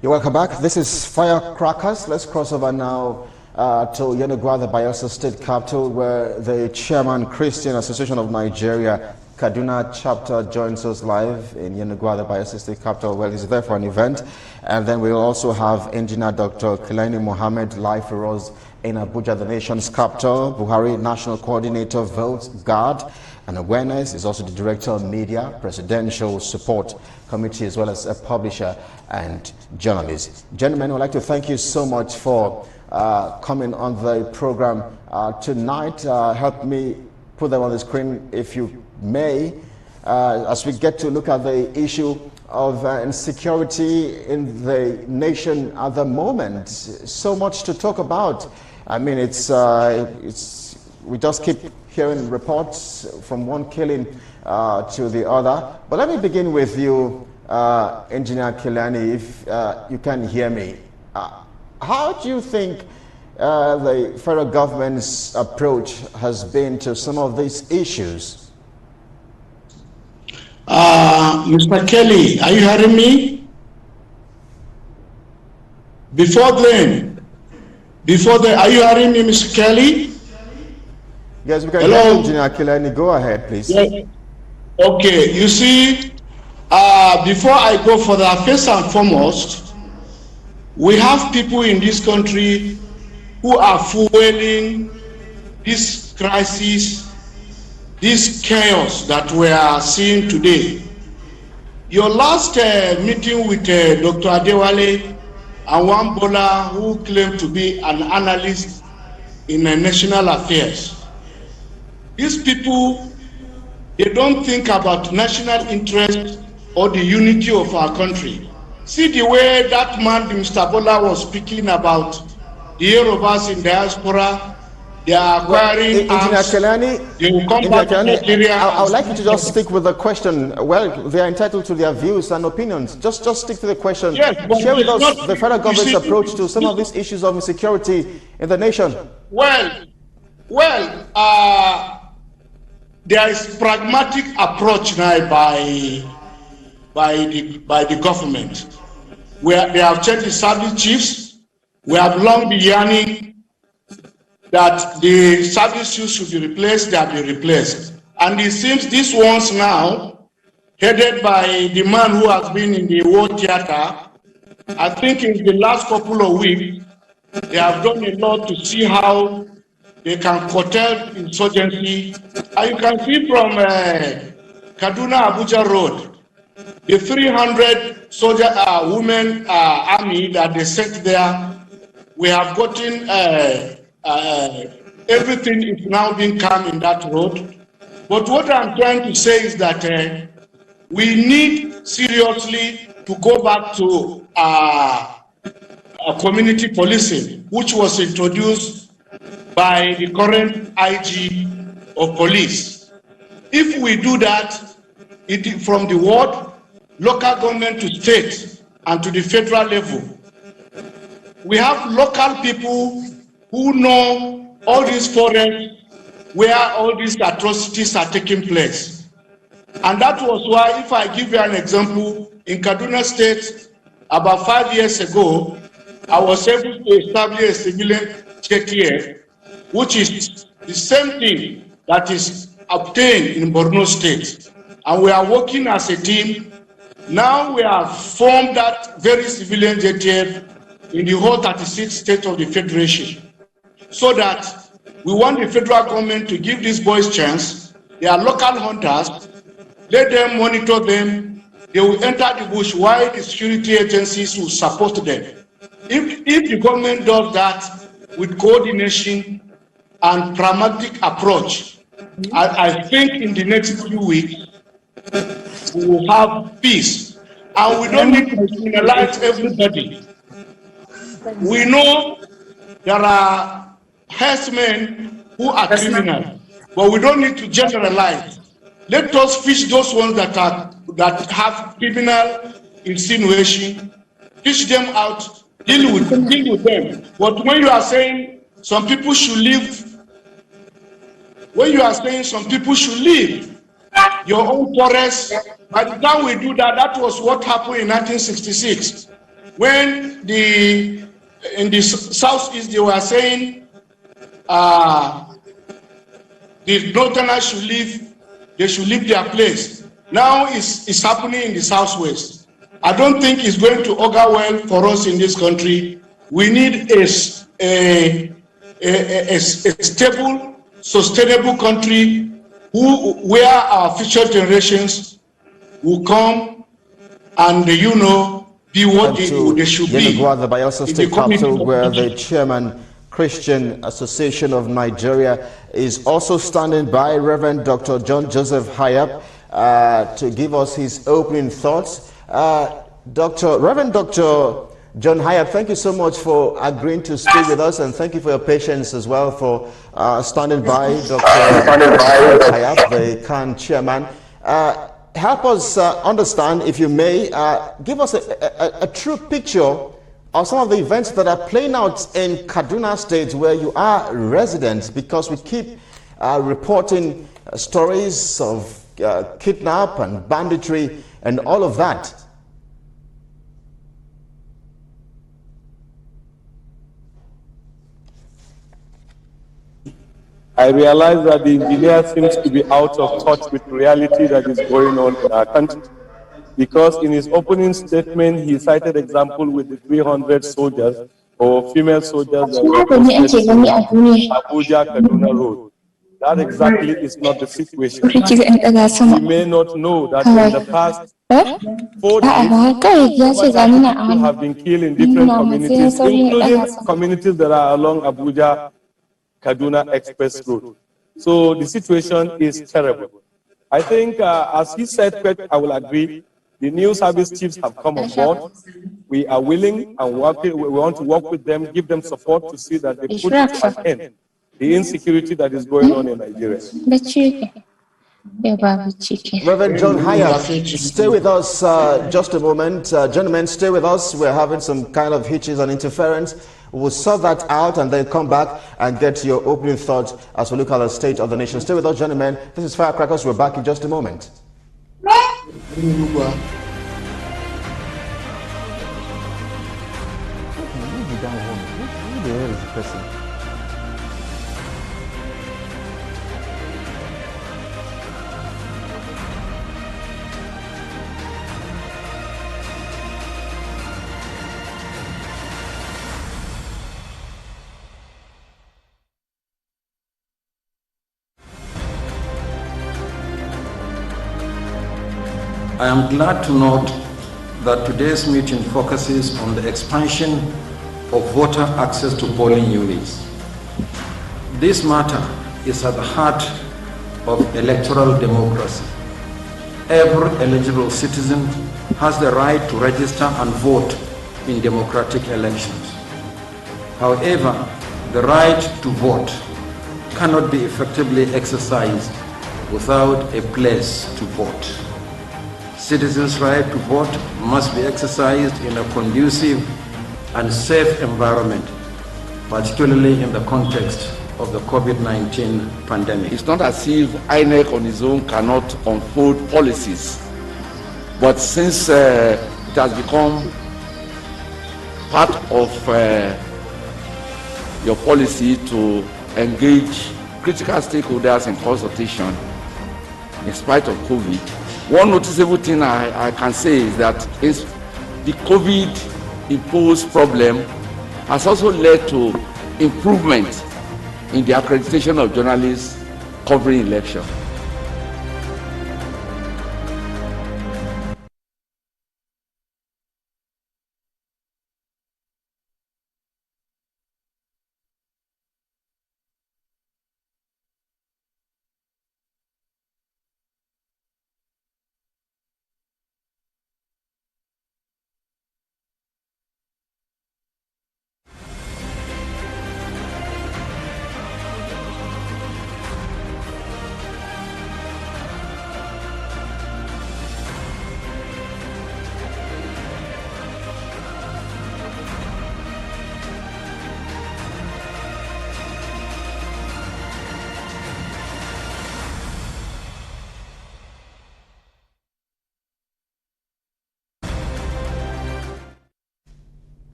You're welcome back. This is Firecrackers. Let's cross over now to Yenagoa, the Bayelsa State capital, where the chairman, Christian Association of Nigeria, Kaduna chapter, joins us live in Yenagoa, the Bayelsa State capital. Well, he's there for an event. And then we'll also have Engineer Dr. Kilani Mohammed live for us in Abuja, the nation's capital. Buhari, National Coordinator, Vote, Guard, and Awareness, is also the Director of Media, Presidential Support Committee, as well as a publisher and journalist. Gentlemen, I'd like to thank you so much for coming on the program tonight. Help me put them on the screen, if you may, as we get to look at the issue of insecurity in the nation at the moment. So much to talk about. I mean, we just keep hearing reports from one killing to the other. But let me begin with you, Engineer Kilani, if you can hear me. How do you think the federal government's approach has been to some of these issues? Mr. Kelly, are you hearing me? Are you hearing me, Mr. Kelly? Yes, we can hear you, Engineer Kilani. Go ahead, please. Yeah. Okay, you see, before I go further, first and foremost, we have people in this country who are fueling this crisis, this chaos that we are seeing today. Your last meeting with Dr. Adewale and Wambola, who claimed to be an analyst in national affairs. These people, they don't think about national interest or the unity of our country. See the way that man, Mr. Bola, was speaking about the Yorubas in diaspora. They are acquiring arms. They will come back to Nigeria. I would like you to just stick with the question. Well, they are entitled to their views and opinions. Just stick to the question. Yes, share with us the federal government's approach to some of these issues of insecurity in the nation. Well, there is pragmatic approach now by the government, where they have changed the service chiefs. We have long been yearning that the service chiefs should be replaced. They have been replaced, and it seems these ones now, headed by the man who has been in the war theater, I think in the last couple of weeks, they have done a lot to see how they can curtail insurgency. And you can see from Kaduna Abuja Road, the 300 soldier women army that they sent there. We have gotten everything is now being calm in that road. But what I'm trying to say is that we need seriously to go back to community policing, which was introduced by the current IG of police. If we do that, from the ward, local government to state, and to the federal level, we have local people who know all these forests where all these atrocities are taking place. And that was why, if I give you an example, in Kaduna State, about 5 years ago, I was able to establish a civilian JTF, which is the same thing that is obtained in Borno State. And we are working as a team. Now we have formed that very civilian JTF in the whole 36 states of the Federation, so that we want the federal government to give these boys chance. They are local hunters. Let them monitor them. They will enter the bush while the security agencies will support them. If the government does that with coordination and pragmatic approach, I think in the next few weeks we will have peace. And we don't need to criminalize everybody. We know there are herdsmen who are criminal, but we don't need to generalize. Let us fish those ones that have criminal insinuation, fish them out, deal with them. But when you are saying some people should leave, your own forest, by the time we do that, that was what happened in 1966. when in the southeast they were saying the northerners should leave, they should leave their place. Now it's happening in the southwest. I don't think it's going to augur well for us in this country. We need a stable, sustainable country where our future generations will come and, be what they should be. The Bayelsa State capital, where the chairman, Christian Association of Nigeria, is also standing by, Reverend Dr. John Joseph Hayab, to give us his opening thoughts. Reverend Dr. John Hayab, thank you so much for agreeing to speak with us, and thank you for your patience as well for standing by, Dr. Hayab, the CAN chairman. Help us understand, if you may, give us a true picture of some of the events that are playing out in Kaduna State, where you are residents, because we keep reporting stories of kidnap and banditry and all of that. I realize that the engineer seems to be out of touch with reality that is going on in our country, because in his opening statement, he cited example with the 300 soldiers or female soldiers that were posted in Abuja-Kaduna Road. That exactly is not the situation. We may not know that in the past 4 days, people have been killed in different communities, including communities that are along Abuja-Kaduna Express Road. So the situation is terrible. I think, as he said, I will agree, the new service chiefs have come on board. We are willing and we want to work with them, give them support to see that they put to an end the insecurity that is going on in Nigeria. Reverend John Hayab, stay with us just a moment. Gentlemen, stay with us. We're having some kind of hitches and interference. We'll sort that out and then come back and get your opening thoughts as we look at the state of the nation. Stay with us, gentlemen. This is Firecrackers. We're back in just a moment. I am glad to note that today's meeting focuses on the expansion of voter access to polling units. This matter is at the heart of electoral democracy. Every eligible citizen has the right to register and vote in democratic elections. However, the right to vote cannot be effectively exercised without a place to vote. Citizens' right to vote must be exercised in a conducive and safe environment, particularly in the context of the COVID-19 pandemic. It's not as if INEC on its own cannot unfold policies, but since it has become part of your policy to engage critical stakeholders in consultation in spite of COVID, one noticeable thing I can say is that the COVID-imposed problem has also led to improvement in the accreditation of journalists covering election.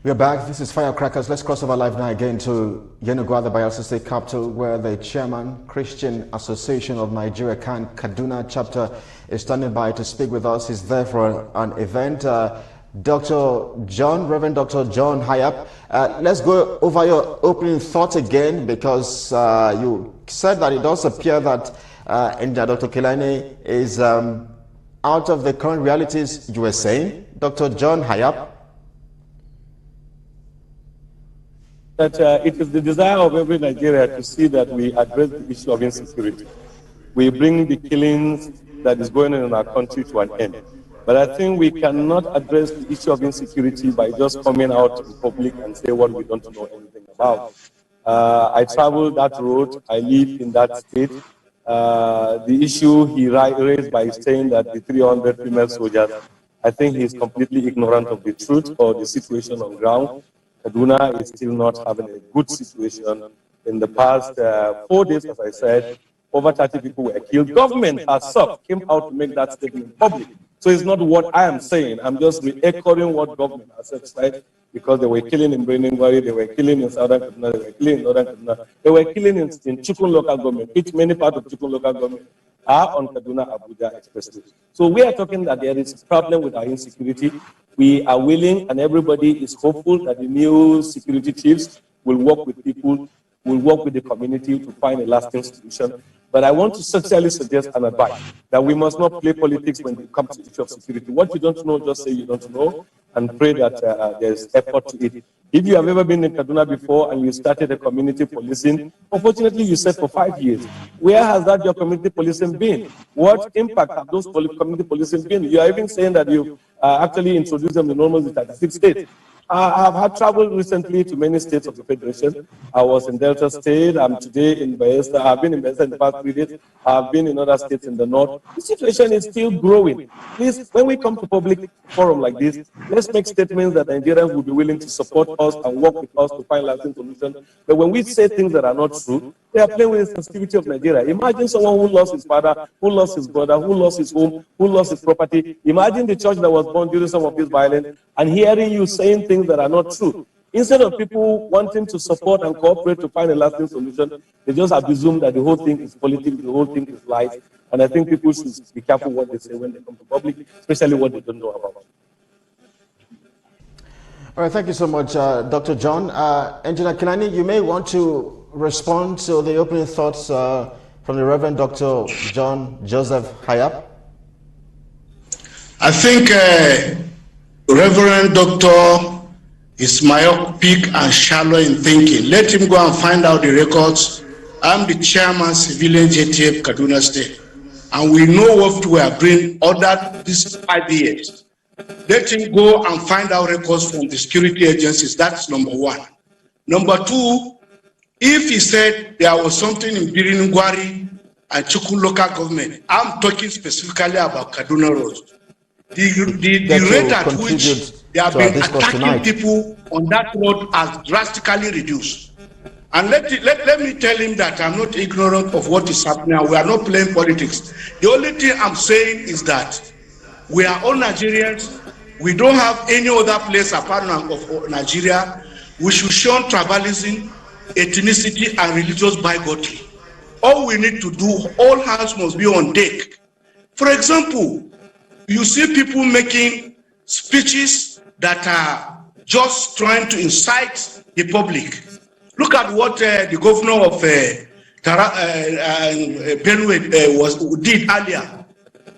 We are back. This is Firecrackers. Let's cross over live now again to Yenagoa, the Bayelsa State capital, where the chairman, Christian Association of Nigeria, Kaduna chapter, is standing by to speak with us. He's there for an event. Reverend Dr. John Hayab, let's go over your opening thoughts again, because you said that it does appear that Dr. Kilani is out of the current realities you were saying. Dr. John Hayab. That it is the desire of every Nigerian to see that we address the issue of insecurity. We bring the killings that is going on in our country to an end. But I think we cannot address the issue of insecurity by just coming out in public and say what we don't know anything about. I traveled that road. I live in that state. The issue he raised by saying that the 300 female soldiers, I think he's completely ignorant of the truth or the situation on ground. Kaduna is still not having a good situation. In the past 4 days, as I said, over 30 people were killed. Government herself came out to make that statement public. So it's not what I am saying. I'm just echoing what government has said, because they were killing in Brandon-Gwari, they were killing in Southern Kaduna, they were killing in Northern Kaduna, they were killing in Chukun local government, which many parts of Chukun local government are on Kaduna-Abuja expressway. So we are talking that there is a problem with our insecurity. We are willing, and everybody is hopeful that the new security chiefs will work with people, will work with the community to find a lasting solution. But I want to sincerely suggest and advise that we must not play politics when it comes to the issue of security. What you don't know, just say you don't know, and pray that there's effort to it. If you have ever been in Kaduna before and you started a community policing, unfortunately you said for 5 years, where has that your community policing been? What impact have those community policing been? You are even saying that you actually introduced them in almost 36 states. I have had traveled recently to many states of the Federation. I was in Delta State. I'm today in Bayelsa. I've been in Bayelsa in the past 3 days. I've been in other states in the north. The situation is still growing. Please, when we come to public forum like this, let's make statements that Nigerians will be willing to support us and work with us to find lasting solutions. But when we say things that are not true, they are playing with the sensitivity of Nigeria. Imagine someone who lost his father, who lost his brother, who lost his home, who lost his property. Imagine the church that was born during some of this violence, and hearing you saying things that are not true. Instead of people wanting to support and cooperate to find a lasting solution, they just have assumed that the whole thing is politics, the whole thing is lies. And I think people should be careful what they say when they come to public, especially what they don't know about. All right, thank you so much, Dr. John. Engineer Kilani, you may want to respond to the opening thoughts from the Reverend Dr. John Joseph Hayab. I think Reverend Dr. is myopic and shallow in thinking. Let him go and find out the records. I'm the chairman, civilian JTF Kaduna State, and we know what we are doing under these 5 years. Let him go and find out records from the security agencies. That's number one. Number two, if he said there was something in Brandon-Gwari and Chukun local government, I'm talking specifically about Kaduna Road. The rate at which they have been attacking people on that road has drastically reduced. And let me tell him that I'm not ignorant of what is happening. We are not playing politics. The only thing I'm saying is that we are all Nigerians. We don't have any other place apart from Nigeria. We should shun tribalism, ethnicity, and religious bigotry. All we need to do, all hands must be on deck. For example, you see people making speeches that are just trying to incite the public. Look at what the governor of Benue did earlier.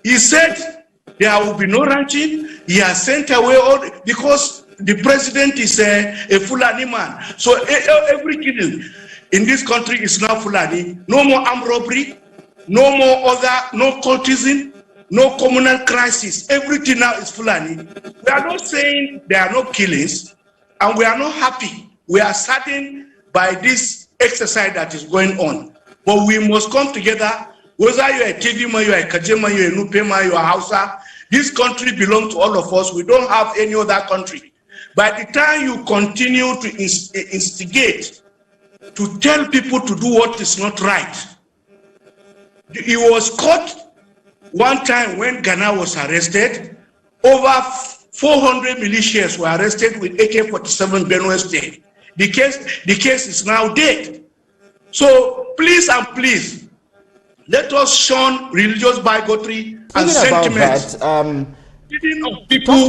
He said there will be no ranching. He has sent away all because the president is a Fulani man. So every killing in this country is now Fulani. No more armed robbery, no more no cultism, no communal crisis. Everything now is Fulani. We are not saying there are no killings, and we are not happy. We are saddened by this exercise that is going on. But we must come together, whether you are a TV man, you are a Kajema, you are a Nupema, you are Hausa. This country belongs to all of us. We don't have any other country. By the time you continue to instigate, to tell people to do what is not right, he was caught one time when Ghana was arrested. Over 400 militias were arrested with AK-47 Benue State. The case is now dead. So please and please, let us shun religious bigotry and sentiments. Talk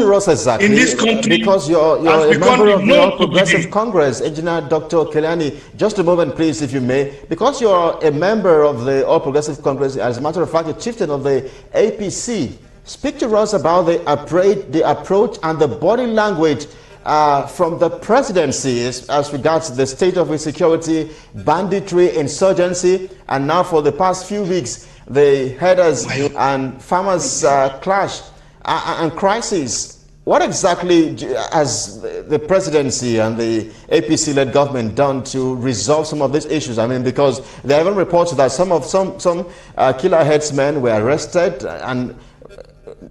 to us exactly, in this country, because you're a member of the All Progressive Congress, Engineer Dr. Kelani. Just a moment, please, if you may. Because you're a member of the All Progressive Congress, as a matter of fact, a chieftain of the APC, speak to us about the approach and the body language from the presidency as regards the state of insecurity, banditry, insurgency, and now for the past few weeks, the herders and farmers clash and crisis. What exactly has the presidency and the APC-led government done to resolve some of these issues? I mean, because there are even reports that some killer headsmen were arrested, and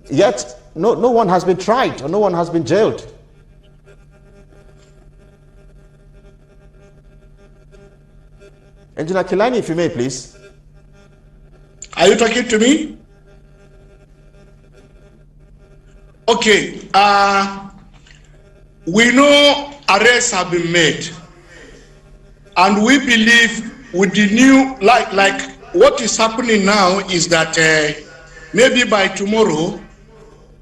yet no one has been tried or no one has been jailed. Engineer Kelani, if you may, please. Are you talking to me? Okay, we know arrests have been made, and we believe with the new, like what is happening now is that maybe by tomorrow,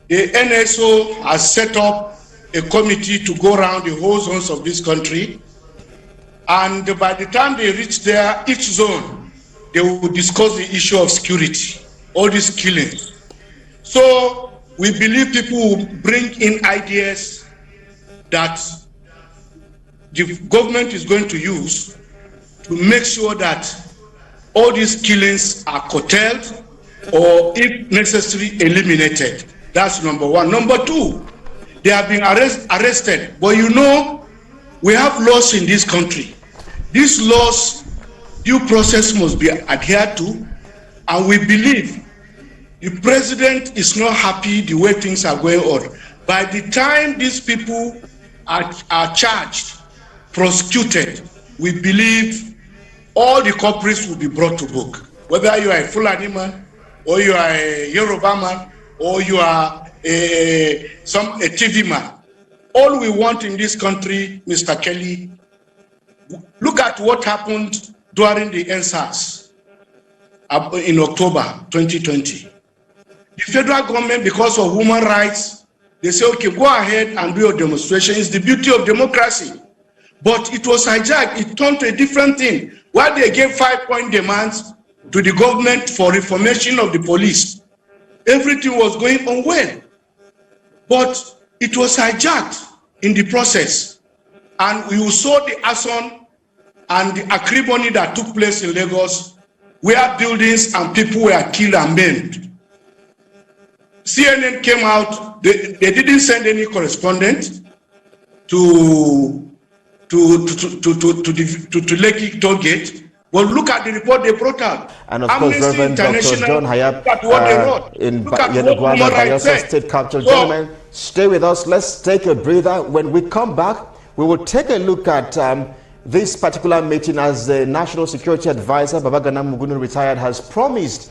the NSO has set up a committee to go around the whole zones of this country, and by the time they reach there, each zone, they will discuss the issue of security, all these killings. So we believe people will bring in ideas that the government is going to use to make sure that all these killings are curtailed or, if necessary, eliminated. That's number one. Number two, they have been arrested. But you know, we have laws in this country. These laws, due process must be adhered to, and we believe the president is not happy the way things are going on. By the time these people are charged, prosecuted, we believe all the culprits will be brought to book. Whether you are a Fulani man, or you are a Yoruba man, or you are a TV man. All we want in this country, Mr. Kelly, look at what happened during the NSAS in October 2020. The federal government, because of human rights, they say, okay, go ahead and do your demonstration. It's the beauty of democracy. But it was hijacked. It turned to a different thing. While they gave 5-point demands to the government for reformation of the police, everything was going on well. But it was hijacked in the process. And we saw the arson and the acrimony that took place in Lagos, where buildings and people were killed and maimed. CNN came out, they didn't send any correspondent to Lekki toll gate, but look at the report they brought out. And of course, Reverend Dr. John Hayab in Yenogwaba, Bayelsa State Capital. So, gentlemen, stay with us. Let's take a breather. When we come back, we will take a look at this particular meeting, as the National Security Advisor, Babagana Mugunu, retired, has promised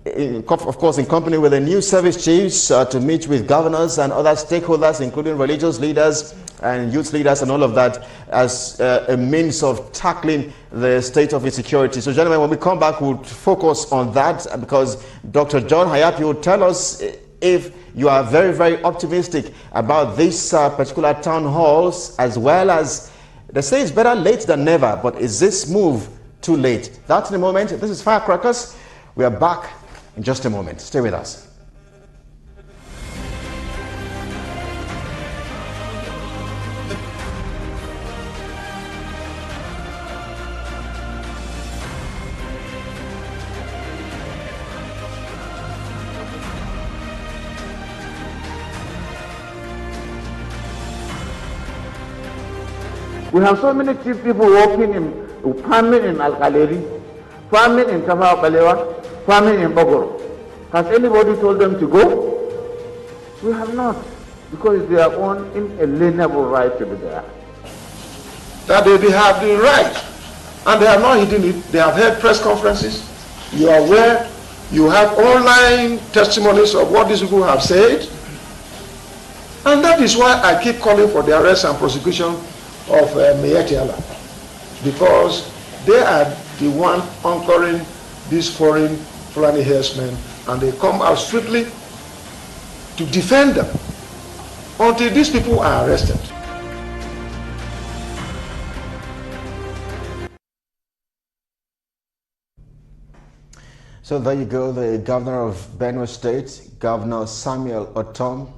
of course, in company with the new service chiefs, to meet with governors and other stakeholders, including religious leaders and youth leaders and all of that, as a means of tackling the state of insecurity. So, gentlemen, when we come back, we'll focus on that, because Dr. John Hayab will tell us if you are very, very optimistic about these particular town halls, as well as they say it's better late than never, but is this move too late? That's in a moment. This is Firecrackers. We are back in just a moment. Stay with us. We have so many chief people working in farming in Al-Kaleri, farming in Tafawa Balewa, farming in Bogoro. Has anybody told them to go? We have not, because it's their own inalienable right to be there. That they have the right, and they are not hiding it. They have held press conferences. You are aware, you have online testimonies of what these people have said. And that is why I keep calling for the arrest and prosecution of Meyetiala, because they are the one anchoring these foreign Fulani herdsmen, and they come out strictly to defend them until these people are arrested. So there you go, the governor of Benue State, Governor Samuel Otom,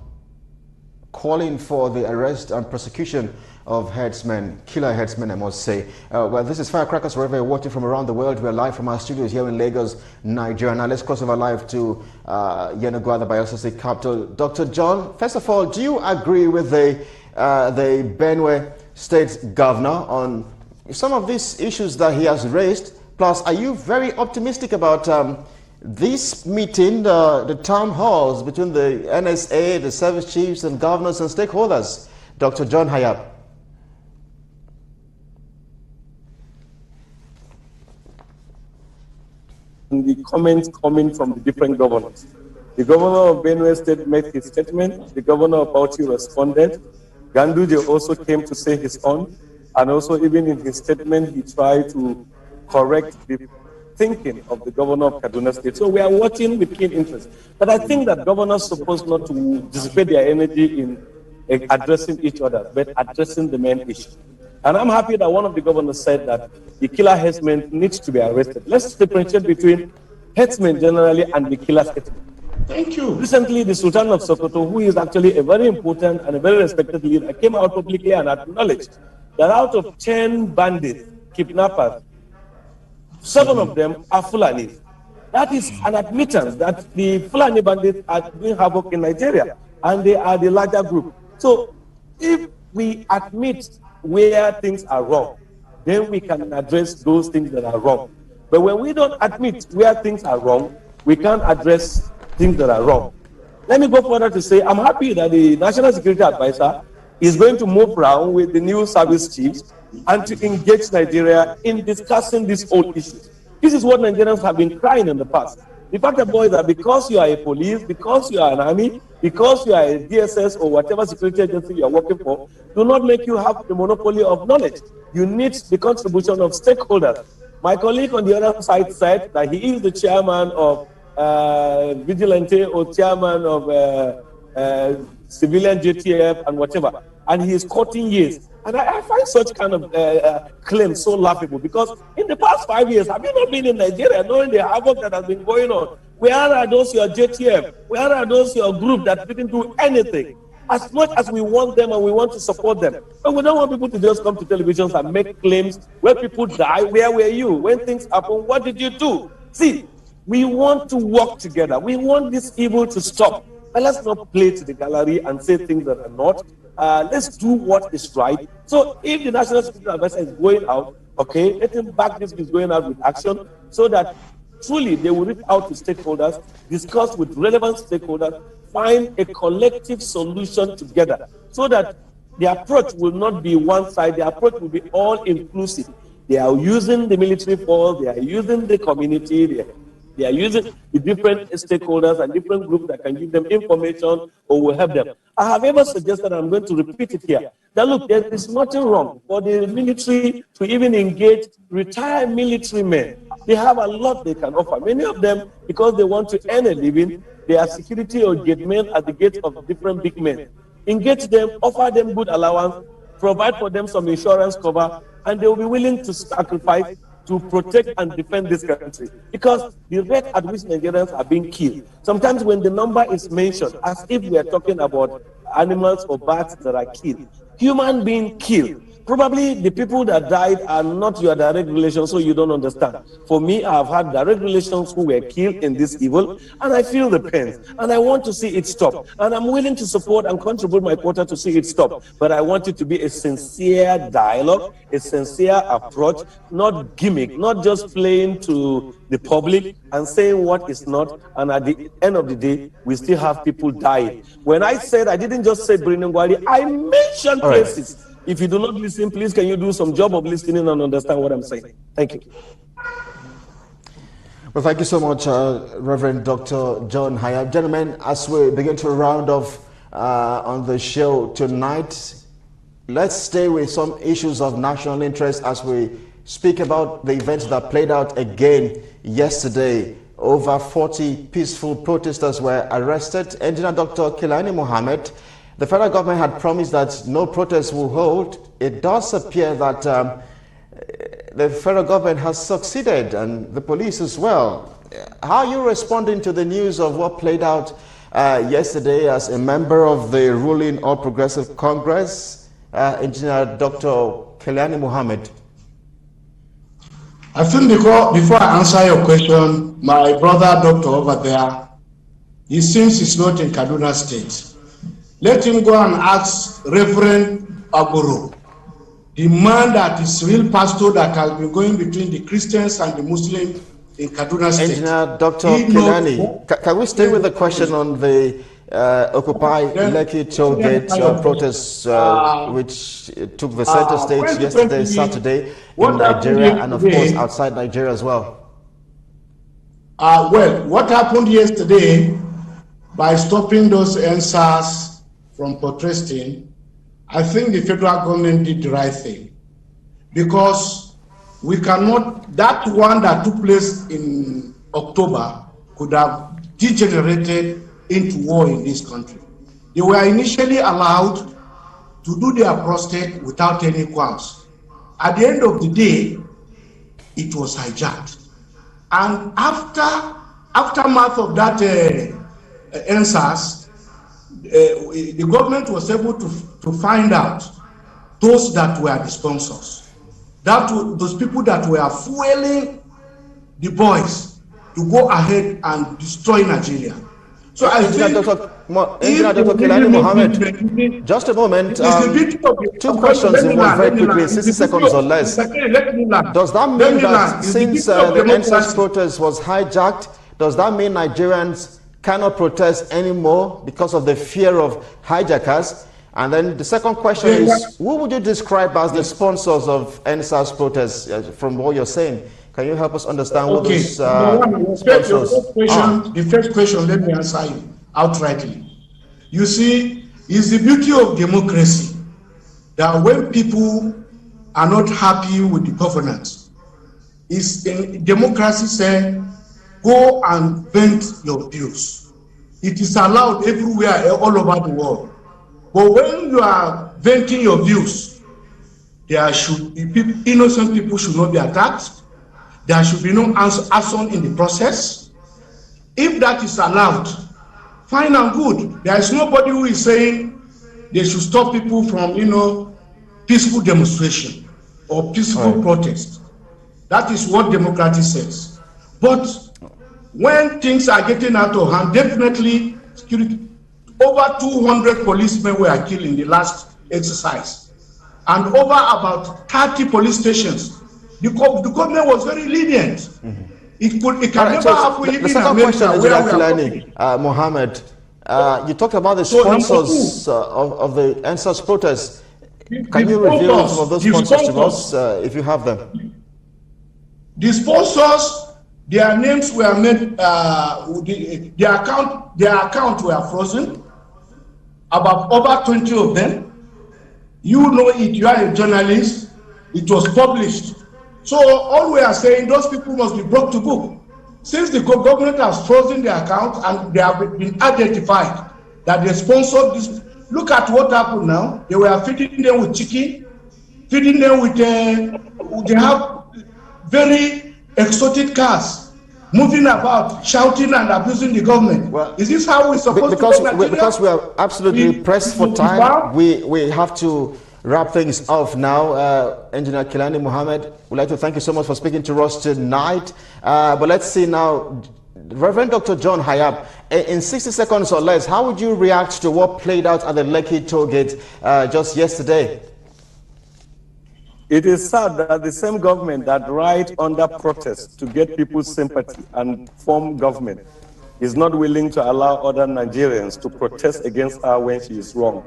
calling for the arrest and prosecution of headsmen, killer headsmen, I must say. Well, this is Firecrackers, wherever you're watching from around the world. We're live from our studios here in Lagos, Nigeria. Now let's cross over live to Yenagoa, the Bayelsa State capital. Dr. John, first of all, do you agree with the Benue State governor on some of these issues that he has raised? Plus, are you very optimistic about this meeting, the town halls between the NSA, the service chiefs and governors and stakeholders? Dr. John Hayab. The comments coming from the different governors. The governor of Benue State made his statement. The governor of Bauchi responded. Ganduje also came to say his own. And also, even in his statement, he tried to correct the thinking of the governor of Kaduna State. So we are watching with keen interest. But I think that governors are supposed not to dissipate their energy in addressing each other, but addressing the main issue. And I'm happy that one of the governors said that the killer headsmen needs to be arrested. Let's differentiate between headsmen generally and the killer headsmen. Thank you. Recently, the Sultan of Sokoto, who is actually a very important and a very respected leader, came out publicly and acknowledged that out of 10 bandits, kidnappers, 7 of them are Fulani. That is an admittance that the Fulani bandits are doing havoc in Nigeria, and they are the larger group. So if we admit where things are wrong, then we can address those things that are wrong. But when we don't admit where things are wrong, we can't address things that are wrong. Let me go further to say I'm happy that the National Security Advisor is going to move around with the new service chiefs and to engage Nigeria in discussing these old issues. This is what Nigerians have been crying in the past. The fact of boy that because you are a police, because you are an army, because you are a DSS or whatever security agency you are working for, do not make you have the monopoly of knowledge. You need the contribution of stakeholders. My colleague on the other side said that he is the chairman of Vigilante or chairman of civilian JTF and whatever, and he is courting years. And I find such kind of claims so laughable, because in the past 5 years, have you not been in Nigeria knowing the havoc that has been going on? Where are those your JTF? Where are those your group that didn't do anything? As much as we want them and we want to support them, but we don't want people to just come to televisions and make claims where people die. Where were you? When things happen, what did you do? See, we want to work together. We want this evil to stop. But let's not play to the gallery and say things that are not. Let's do what is right. So if the National Security Advisor is going out, okay, let him back this is going out with action, so that truly they will reach out to stakeholders, discuss with relevant stakeholders, find a collective solution together, so that the approach will not be one side, the approach will be all inclusive. They are using the military force, they are using the community, they are using the different stakeholders and different groups that can give them information or will help them. I have ever suggested, and I'm going to repeat it here, that look, there is nothing wrong for the military to even engage retired military men. They have a lot they can offer. Many of them, because they want to earn a living, they are security or gate men at the gate of different big men. Engage them, offer them good allowance, provide for them some insurance cover, and they will be willing to sacrifice to protect and defend this country. Because the rate at which Nigerians are being killed, sometimes when the number is mentioned, as if we are talking about animals or bats that are killed, human being killed, probably the people that died are not your direct relations, so you don't understand. For me, I have had direct relations who were killed in this evil, and I feel the pain, and I want to see it stop. And I'm willing to support and contribute my quota to see it stop. But I want it to be a sincere dialogue, a sincere approach, not gimmick, not just playing to the public and saying what is not, and at the end of the day, we still have people dying. When I said, I didn't just say Briningwali, I mentioned places. Right. If you do not listen, please can you do some job of listening and understand what I'm saying? Thank you. Well, thank you so much, Reverend Dr. John Hayab. Gentlemen, as we begin to round off on the show tonight. Let's stay with some issues of national interest as we speak about the events that played out again yesterday. Over 40 peaceful protesters were arrested. Engineer Dr. Kilani Mohammed, the federal government had promised that no protests will hold. It does appear that the federal government has succeeded, and the police as well. How are you responding to the news of what played out yesterday as a member of the ruling All Progressive Congress, Engineer Dr. Kilani Mohammed? I think before I answer your question, my brother doctor over there, he seems he's not in Kaduna State. Let him go and ask Reverend Agoro, the man that is real pastor that has been going between the Christians and the Muslims in Kaduna State. Engineer Dr. Kilani, can we stay with the question on the Occupy Lekki Tollgate protests, which took the center stage yesterday, Saturday, in Nigeria, and of course outside Nigeria as well? Well, what happened yesterday by stopping those NSAS from protesting, I think the federal government did the right thing, because we cannot, that one that took place in October could have degenerated into war in this country. They were initially allowed to do their protest without any qualms. At the end of the day, it was hijacked. And aftermath of that NSAS, the government was able to find out those that were the sponsors, those people that were fueling the boys to go ahead and destroy Nigeria. So I think Dr. Kilani Mohammed, just a moment. Two questions in one, very quickly, 60 seconds or less. Does that mean that since the NSAS protest was hijacked, does that mean Nigerians cannot protest anymore because of the fear of hijackers? And then the second question is, who would you describe as the sponsors of NSAS protests from what you're saying? Can you help us understand what those sponsors are? The first question, let me answer you outrightly. You see, it's the beauty of democracy that when people are not happy with the governance, it's in democracy say, go and vent your views. It is allowed everywhere, all over the world. But when you are venting your views, there should be people, innocent people should not be attacked. There should be no action in the process. If that is allowed, fine and good. There is nobody who is saying they should stop people from, peaceful demonstration or peaceful protest. That is what democracy says. But when things are getting out of hand, definitely security, over 200 policemen were killed in the last exercise, and over about 30 police stations. The government was very lenient. Mm-hmm. It can never happen even in America. Mohammed, you talked about the sponsors of the NSAS protests. Can you reveal some of those sponsors to us, if you have them? The sponsors, their names were made, their account were frozen, about over 20 of them. You know it, you are a journalist, it was published. So all we are saying, those people must be brought to book. Since the government has frozen their account and they have been identified that they sponsored this, look at what happened now. They were feeding them with chicken, feeding them with, they have very exotic cars, moving about, shouting and abusing the government. Well, is this how we're supposed to do? Because we are absolutely pressed for time, we have to wrap things off now. Engineer Kilani Mohammed, we'd like to thank you so much for speaking to us tonight. But let's see now, Reverend Dr. John Hayab, in 60 seconds or less, how would you react to what played out at the Lekki Tollgate just yesterday? It is sad that the same government that right under protest to get people's sympathy and form government is not willing to allow other Nigerians to protest against her when she is wrong.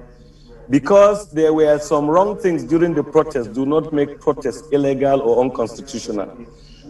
Because there were some wrong things during the protest, do not make protests illegal or unconstitutional.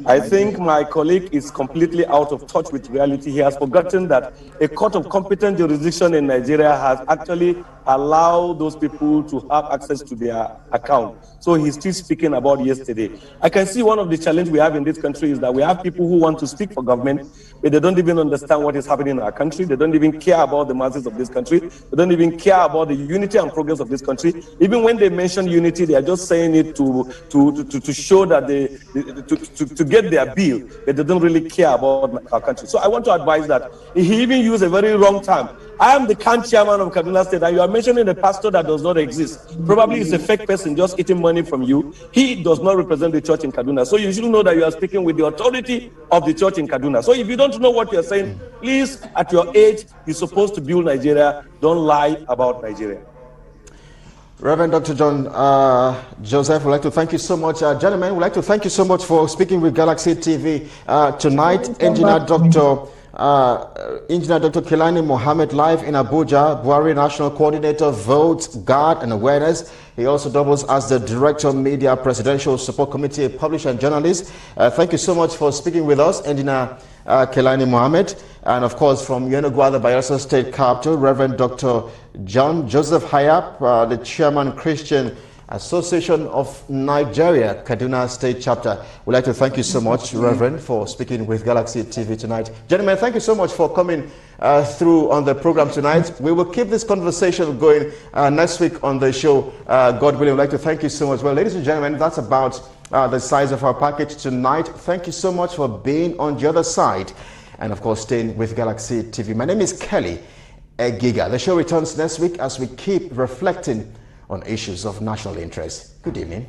I think my colleague is completely out of touch with reality. He has forgotten that a court of competent jurisdiction in Nigeria has actually allowed those people to have access to their account. So he's still speaking about yesterday. I can see one of the challenges we have in this country is that we have people who want to speak for government, but they don't even understand what is happening in our country. They don't even care about the masses of this country. They don't even care about the unity and progress of this country. Even when they mention unity, they are just saying it to show that to get their bill, but they don't really care about our country. So I want to advise that he even used a very wrong term. I am the camp chairman of Kaduna State, and you are mentioning a pastor that does not exist. Probably it's a fake person just eating money from you. He does not represent the church in Kaduna. So you should know that you are speaking with the authority of the church in Kaduna. So if you don't know what you're saying, please, at your age, you're supposed to build Nigeria. Don't lie about Nigeria. Reverend Dr. John Joseph, we'd like to thank you so much. Gentlemen, we'd like to thank you so much for speaking with Galaxy TV tonight. Engineer Dr. Kelani Mohammed, live in Abuja, Buhari National Coordinator, Vote, Guard and Awareness. He also doubles as the Director of Media Presidential Support Committee, publisher and journalist. Thank you so much for speaking with us, Engineer Kelani Mohammed. And of course, from Yenagoa, Bayelsa State Capital, Reverend Dr. John Joseph Hayab, the Chairman, Christian Association of Nigeria, Kaduna State Chapter. We'd like to thank you so much, Reverend, for speaking with Galaxy TV tonight. Gentlemen, thank you so much for coming through on the program tonight. We will keep this conversation going next week on the show, God willing. We'd like to thank you so much. Well, ladies and gentlemen, that's about the size of our package tonight. Thank you so much for being on the other side and, of course, staying with Galaxy TV. My name is Kelly Egiga. The show returns next week as we keep reflecting on issues of national interest. Good evening.